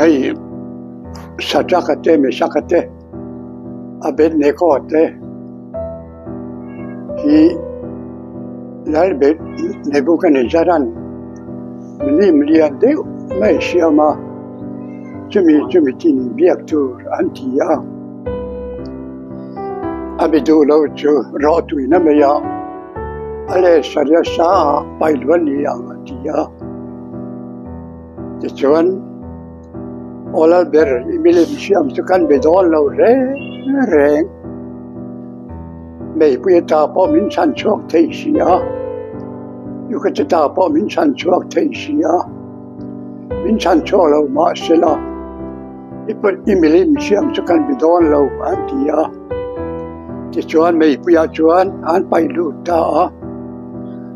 hay sajakate me sakate abed nekote hi lalbet Nebuchadnezzar milian de mai siama chumi tin biak tu antia abedu lo chu ro tu na me ya ale sarya sa pailwani antia chuan olal ber imile siam chu kan bedol lo reng mei pui ta po min chan chok thei sia yu ka ta po min chan chok thei sia min chan chok lo ma sela ipot imile siam chu kan bedol lo antia ti chuan mei pui a chuan an pai lu ta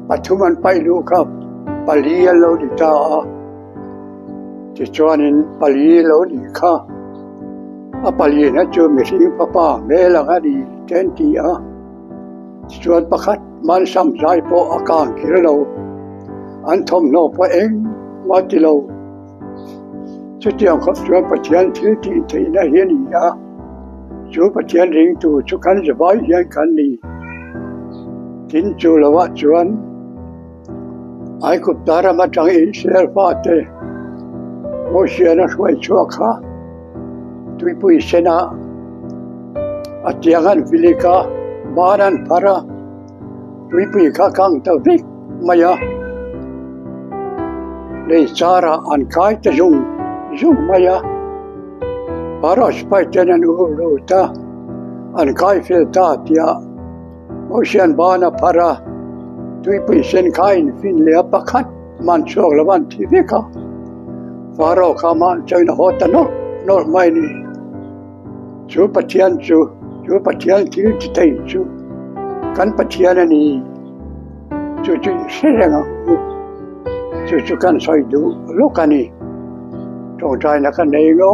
pathuman pai lu ka pali lo di ta ti chuan in pali lo di kha a pali na chu mi sing papa me la ga di ten ti chuan pakhat man sam zai po akang kir lo an thom no po eng ma ti lo chu tiang kho chuan pathian thil ti thei na hian ya chu pathian ring tu chu kan zawai hian kan ni tin chu lawa chuan ai kup tara ma tang in sel fa te mo siana hruai chuak kha tui pui sena atiangan vilika baran para tui pui kha kang ta vik maya le chara an kai ta jung maya para spai tenan u ta an kai fil ta tia mo sian bana para tui pui sen kain fin le pakhat man chok lawan thi vika Faro kama china hota no mai ni chu pathian thil ti tai chu kan pathian ani chu serenga chu kan soi du lokani tong trai na kan nei go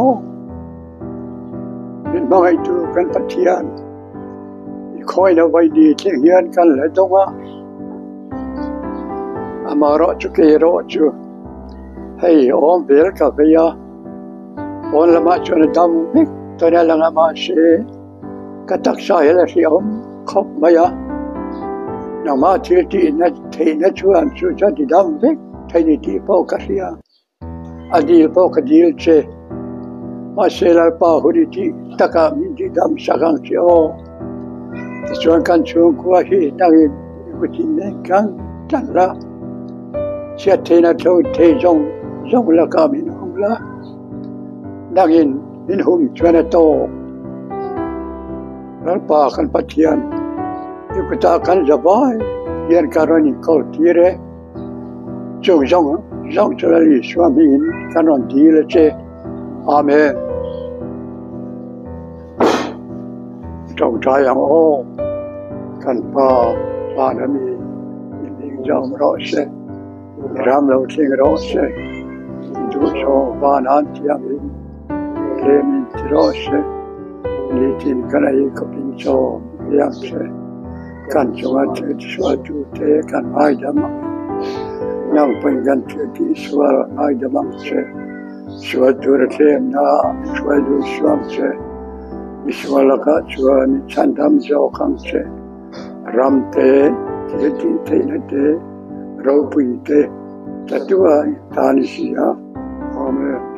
min mai tu kan pathian khoi na vai di thing hian kan le donga amaro chu ke ro chu hey om bel ka veya on lama chona dam bik tona langa ma she katak sa hela si om khop maya na ma ti na thei na chuan chu cha di dam bik thei ni ti po ka ria adil po ka dil che ma she la pa huri ti taka min di dam sakang che o chuan kan chuan kwa hi nangin ku tin ne kan tan la chia thei na thau thei jong la ka min hum la dangin in hum chwana to ral pa kan pathian ipata kan jabai yen karoni kol tire jong chalali swami kanon dile che amen trong trai ang o kan pa na mi in jong ro se ram lo thing ro se so van antiam lemin tirose litin kanai kopincho yamse kan chuat tu te kan aidama yang pengan ti suar aidama se suat durtem na suadu suamse biswalaka chuani chandam jo khamse ramte ti te ropite tatua tanisia Amen.